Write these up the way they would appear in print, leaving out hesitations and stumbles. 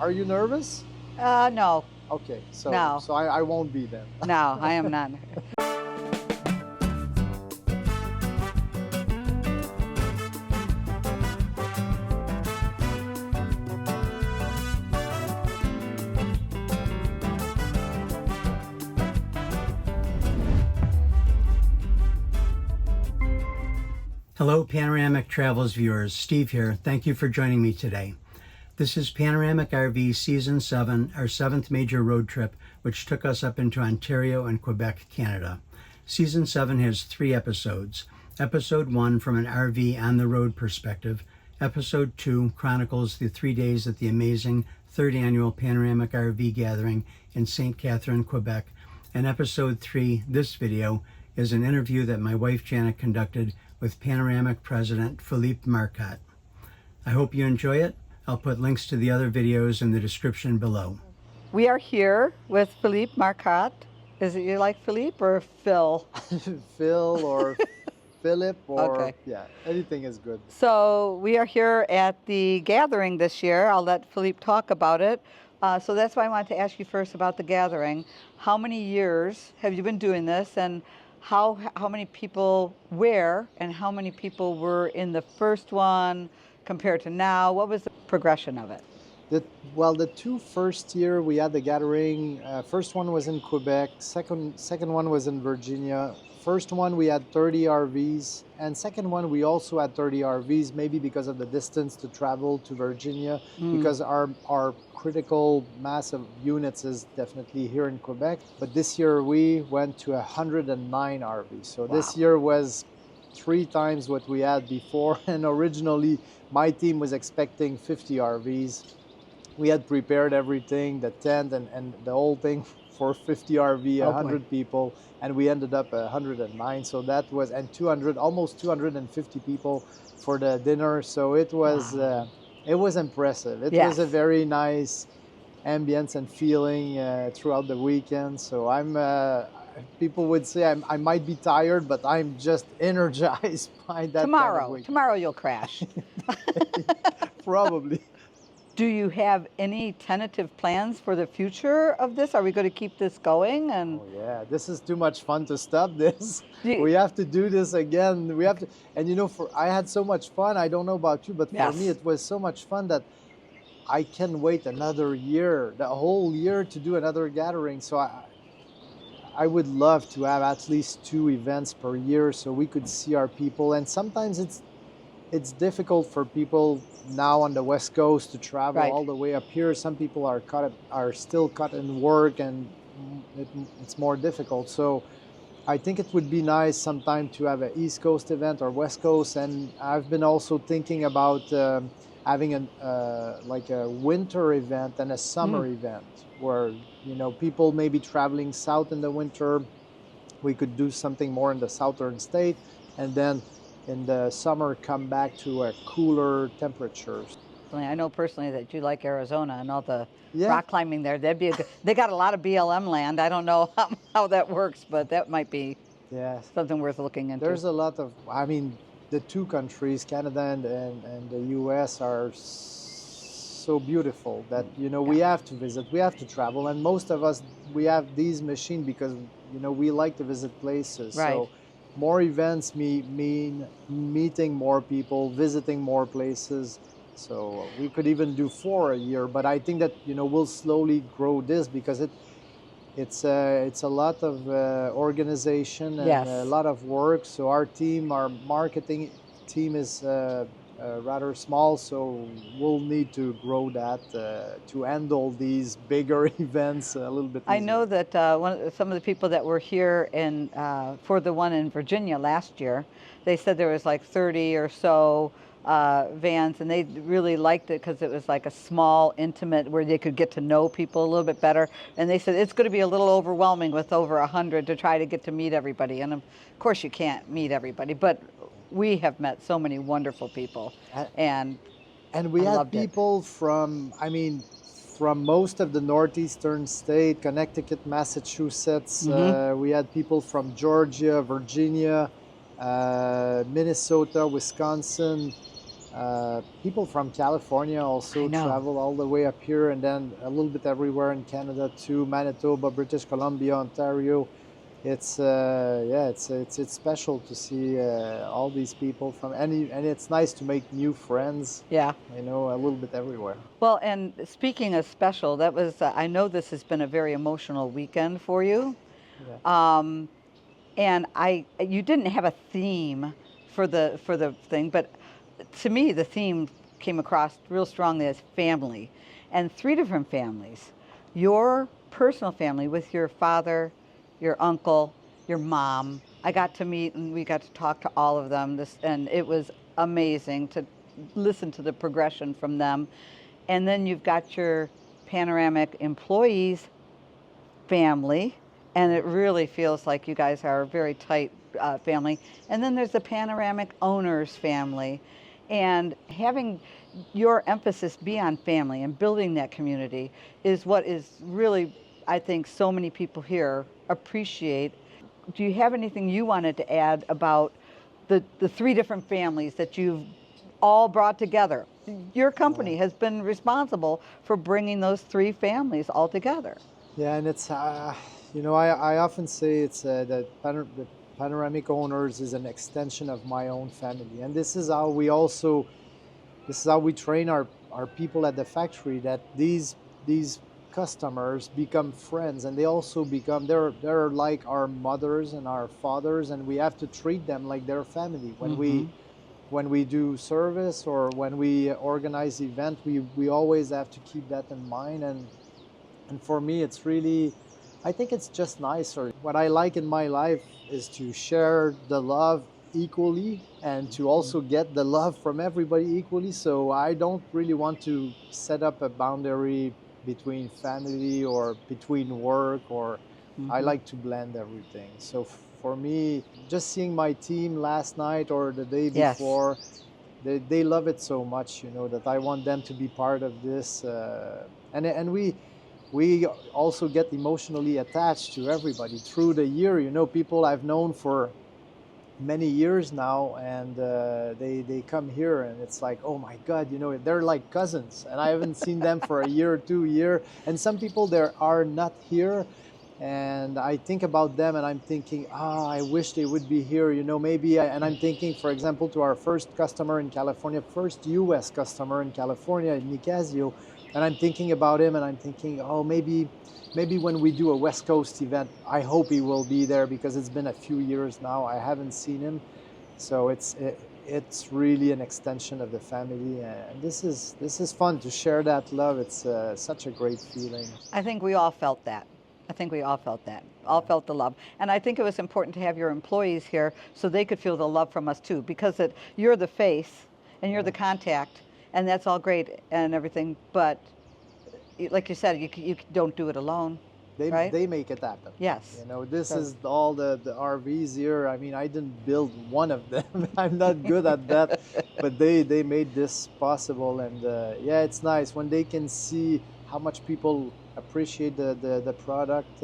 Are you nervous? No, Okay, so No. I won't be then. no, I am not. Hello, Panoramic Travels viewers. Steve here. Thank you for joining me today. This is Panoramic RV Season 7, our 7th major road trip, which took us up into Ontario and Quebec, Canada. Season 7 has 3 episodes. Episode 1 from an RV on-the-road perspective. Episode 2 chronicles the 3 days at the amazing 3rd annual Panoramic RV Gathering in Sainte-Catherine, Quebec. And Episode 3, this video, is an interview that my wife Janet conducted with Panoramic President Philippe Marcotte. I hope you enjoy it. I'll put links to the other videos in the description below. We are here with Philippe Marcotte. Is it you like Philippe or Phil? Phil or Philip or Okay. yeah, anything is good. So we are here at the gathering this year. I'll let Philippe talk about it. So that's why I wanted to ask you first about the gathering. How many years have you been doing this, and how many people where and how many people were in the first one compared to now? What was the progression of it? Well, the 2 first year we had the gathering. First one was in Quebec. Second one was in Virginia. First one we had 30 RVs, and second one we also had 30 RVs, maybe because of the distance to travel to Virginia, because our critical mass of units is definitely here in Quebec. But this year we went to 109 RVs. So this year was 3 times what we had before, and originally my team was expecting 50 RVs. We had prepared everything, the tent and the whole thing for 50 RV, 100 people, and we ended up at 109. So that was, and 200, almost 250 people for the dinner. So it was impressive. It was a very nice ambience and feeling throughout the weekend. So people would say I might be tired, but I'm just energized by that. Tomorrow you'll crash. Probably. Do you have any tentative plans for the future of this? Are we going to keep this going? And oh yeah, this is too much fun to stop this. We have to do this again. We have to, and you know, I had so much fun. I don't know about you, but for me it was so much fun that I can wait another year, the whole year, to do another gathering. So I would love to have at least 2 events per year so we could see our people. And sometimes it's difficult for people now on the West Coast to travel all the way up here. Some people are still caught in work, and it's more difficult. So I think it would be nice sometime to have an East Coast event or West Coast. And I've been also thinking about having like a winter event and a summer event where, you know, people may be traveling south in the winter. We could do something more in the southern state, and then in the summer come back to a cooler temperatures. I know personally that you like Arizona and all the rock climbing there. That'd be they got a lot of BLM land. I don't know how that works, but that might be something worth looking into. There's a lot of, I mean, the 2 countries, Canada and the US, are so beautiful that, you know, we have to visit, we have to travel. And most of us, we have these machines because, you know, we like to visit places. Right. So more events mean meeting more people, visiting more places. So we could even do 4 a year, but I think that, you know, we'll slowly grow this because it's a lot of organization and a lot of work. So our marketing team is rather small, so we'll need to grow that to handle these bigger events a little bit easier. I know that some of the people that were here for the one in Virginia last year, they said there was like 30 or so vans, and they really liked it because it was like a small, intimate, where they could get to know people a little bit better. And they said it's going to be a little overwhelming with over 100 to try to get to meet everybody. And of course you can't meet everybody, but we have met so many wonderful people, and we had people from, I mean, from most of the northeastern state, Connecticut, Massachusetts. We had people from Georgia, Virginia, Minnesota, Wisconsin, People from California I also know. travel all the way up here, and then a little bit everywhere in Canada too, Manitoba, British Columbia, Ontario. It's yeah, it's special to see all these people from any, and it's nice to make new friends, Yeah. you know, a little bit everywhere. Well, and speaking of special, that was, I know this has been a very emotional weekend for you. Yeah. Um, and you didn't have a theme for the thing, but to me, the theme came across real strongly as family, and three different families. Your personal family with your father, your uncle, your mom. I got to meet and we got to talk to all of them. And it was amazing to listen to the progression from them. And then you've got your Panoramic employees family, and it really feels like you guys are a very tight family. And then there's the Panoramic owners family, and having your emphasis be on family and building that community is what is really, I think, so many people here appreciate. Do you have anything you wanted to add about the three different families that you've all brought together? Your company has been responsible for bringing those three families all together. Yeah, and it's you know, I often say it's the Panoramic Owners is an extension of my own family, and this is how we train our people at the factory, that these customers become friends, and they also become, they're like our mothers and our fathers, and we have to treat them like their family Mm-hmm. when we do service or when we organize event. We always have to keep that in mind, and for me it's really, I think it's just nicer. What I like in my life is to share the love equally and to also get the love from everybody equally. So I don't really want to set up a boundary between family or between work, or I Mm-hmm. like to blend everything. So for me, just seeing my team last night or the day Yes. before, they love it so much, you know, that I want them to be part of this. And we also get emotionally attached to everybody through the year. You know, people I've known for many years now, and they come here, and it's like, oh my God, you know, they're like cousins, and I haven't seen them for a year or 2 year. And some people there are not here, and I think about them, and I'm thinking, I wish they would be here, you know, maybe. And I'm thinking, for example, to our first customer in California, first US customer in California, Nicasio, and I'm thinking about him, and I'm thinking, oh, maybe when we do a West Coast event, I hope he will be there, because it's been a few years now I haven't seen him. So it's really an extension of the family, and this is fun to share that love. It's such a great feeling. I think we all felt that. I think we all felt that. All Yeah. felt the love. And I think it was important to have your employees here so they could feel the love from us too, because you're the face and you're Yeah. the contact, and that's all great and everything. But like you said, you don't do it alone, right? They make it happen. Yes. You know, this So is all the RVs here. I mean, I didn't build one of them. I'm not good at that, but they made this possible. And yeah, it's nice when they can see how much people appreciate the product.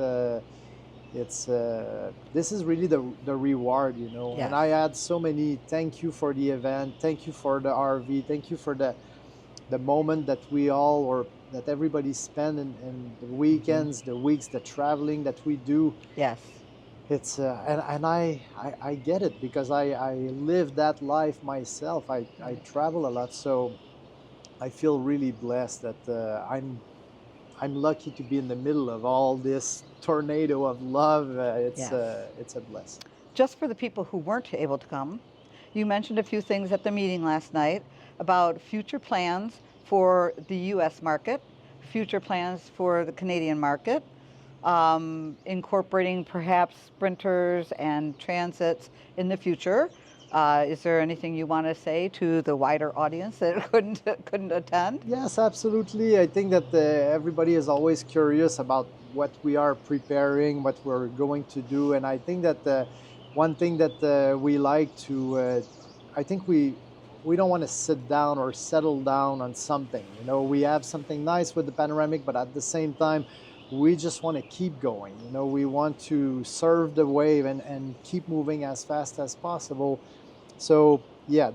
It's this is really the reward, you know. And yes. I had so many thank you for the event, thank you for the RV, thank you for the moment that we all, or that everybody spend in the Hmm. weekends, the weeks, the traveling that we do. Yes. It's and I get it, because I live that life myself. I travel a lot, so I feel really blessed that I'm lucky to be in the middle of all this tornado of love. Yes. It's a blessing. Just for the people who weren't able to come, you mentioned a few things at the meeting last night about future plans for the U.S. market, future plans for the Canadian market, incorporating perhaps sprinters and transits in the future. Is there anything you want to say to the wider audience that couldn't attend? Yes, absolutely. I think that everybody is always curious about what we are preparing, what we're going to do, and I think that one thing that we like to, I think we don't want to sit down or settle down on something. You know, we have something nice with the panoramic, but at the same time, we just want to keep going. You know, we want to surf the wave and keep moving as fast as possible. So yeah,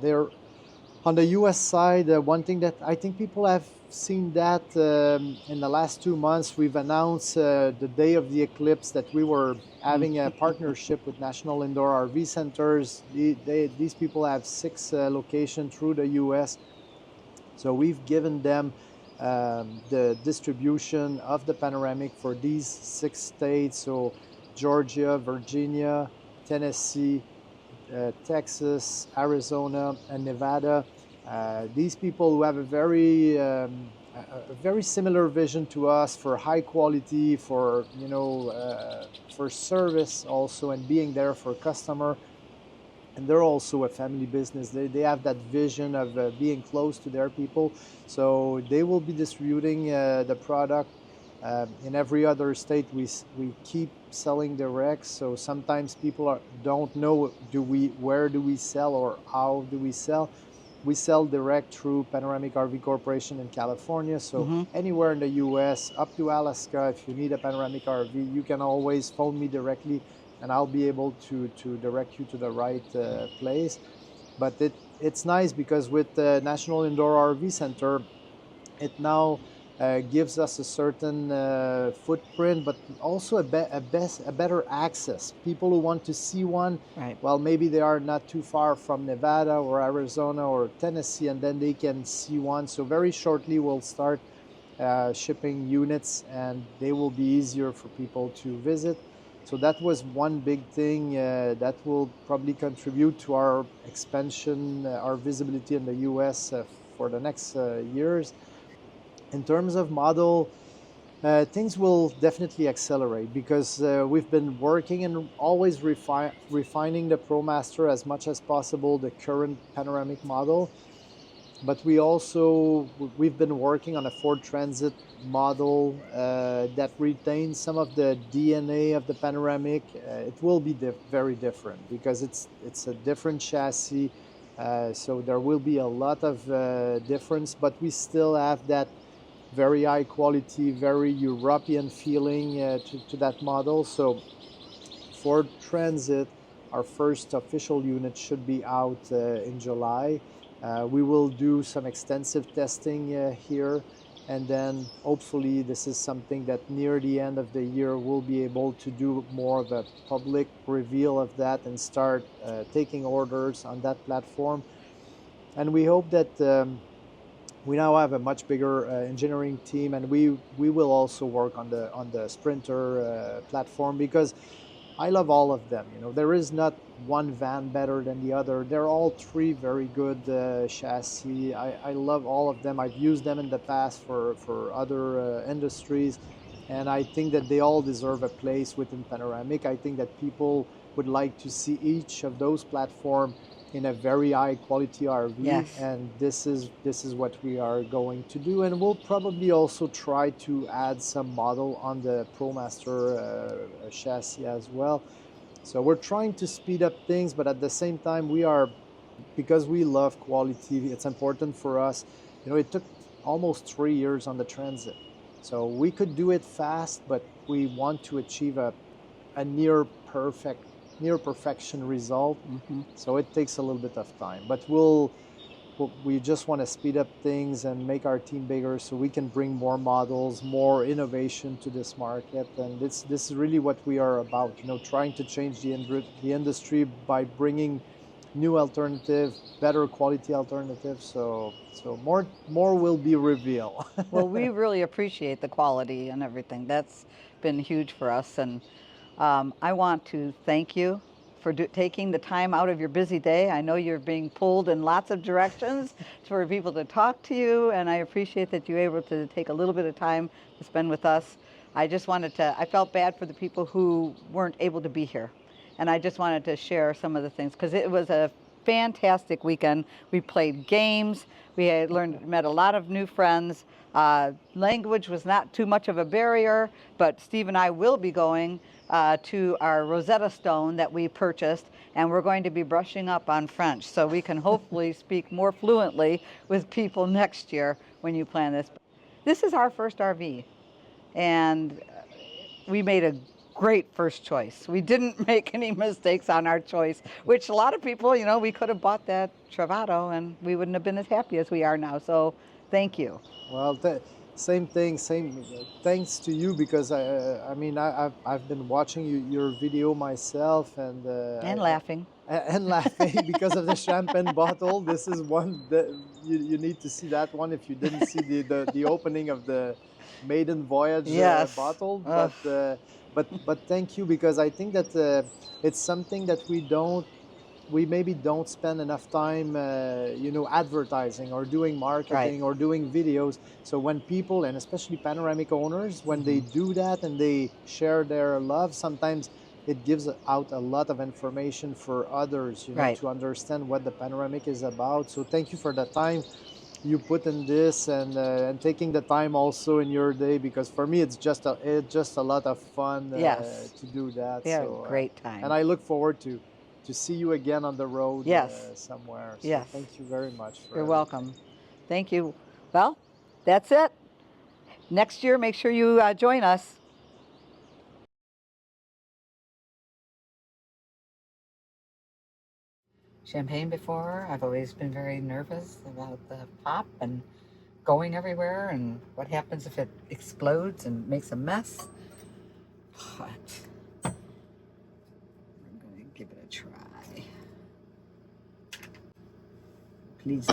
On the US side, one thing that I think people have seen that in the last 2 months, we've announced the day of the eclipse that we were having a partnership with National Indoor RV Centers. These people have 6 locations through the US. So we've given them the distribution of the Panoramic for these 6 states. So Georgia, Virginia, Tennessee, Texas, Arizona, and Nevada. These people who have a very similar vision to us for high quality, for for service also, and being there for customer. And they're also a family business. They have that vision of being close to their people. So they will be distributing the product in every other state. We keep selling direct. So sometimes people don't know where do we sell or how do we sell. We sell direct through Panoramic RV Corporation in California. So anywhere in the US, up to Alaska, if you need a Panoramic RV, you can always phone me directly and I'll be able to direct you to the right place. But it's nice because with the National Indoor RV Center, it now gives us a certain footprint, but also a better access. People who want to see one, Right. well, maybe they are not too far from Nevada or Arizona or Tennessee, and then they can see one. So very shortly, we'll start shipping units, and they will be easier for people to visit. So that was one big thing that will probably contribute to our expansion, our visibility in the US for the next years. In terms of model, things will definitely accelerate because we've been working and always refining the ProMaster as much as possible, the current Panoramic model. But we've been working on a Ford Transit model that retains some of the DNA of the Panoramic. It will be very different because it's a different chassis. So there will be a lot of difference, but we still have that very high quality, very European feeling to that model. So Ford Transit, our first official unit, should be out in July. We will do some extensive testing here, and then hopefully this is something that near the end of the year we'll be able to do more of a public reveal of that and start taking orders on that platform. And we hope that we now have a much bigger engineering team, and we will also work on the Sprinter platform because I love all of them. There is not one van better than the other. They're all three very good chassis. I love all of them. I've used them in the past for other industries, and I think that they all deserve a place within Panoramic. I think that people would like to see each of those platforms in a very high quality RV. Yes. And this is what we are going to do, and we'll probably also try to add some model on the ProMaster chassis as well. So we're trying to speed up things, but at the same time because we love quality, it's important for us. It took almost 3 years on the Transit, so we could do it fast, but we want to achieve a near perfection result. So it takes a little bit of time, but we just want to speed up things and make our team bigger so we can bring more models, more innovation to this market. And this is really what we are about, trying to change the industry by bringing new alternative, better quality alternatives. So more will be revealed. Well, we really appreciate the quality and everything. That's been huge for us. And I want to thank you for taking the time out of your busy day. I know you're being pulled in lots of directions for people to talk to you, and I appreciate that you were able to take a little bit of time to spend with us. I felt bad for the people who weren't able to be here, and I just wanted to share some of the things because it was a fantastic weekend. We played games, we had met a lot of new friends. Language was not too much of a barrier, but Steve and I will be going to our Rosetta Stone that we purchased, and we're going to be brushing up on French so we can hopefully speak more fluently with people next year when you plan this. This is our first RV, and we made a great first choice. We didn't make any mistakes on our choice, which a lot of people, you know, we could have bought that Travato and we wouldn't have been as happy as we are now. So thank you. Well, same thing, same. Thanks to you because I mean, I've been watching your video myself And laughing. and laughing because of the champagne bottle. This is one that you need to see that one if you didn't see the opening of the maiden voyage Yes. bottle. Ugh. But thank you because I think that it's something that we maybe don't spend enough time, you know, advertising or doing marketing Right. or doing videos. So when people, and especially panoramic owners, when they do that and they share their love, sometimes it gives out a lot of information for others, you know, Right. to understand what the panoramic is about. So thank you for the time you put in this and taking the time also in your day, because for me it's just a lot of fun Yes. to do that. We had a So great time. and I look forward to see you again on the road Yes. somewhere. So Yes. thank you very much for You're everything. welcome. Thank you. Well, that's it. Next year, make sure you join us. Champagne before, I've always been very nervous about the pop and going everywhere and what happens if it explodes and makes a mess. But I'm going to give it a try. Please.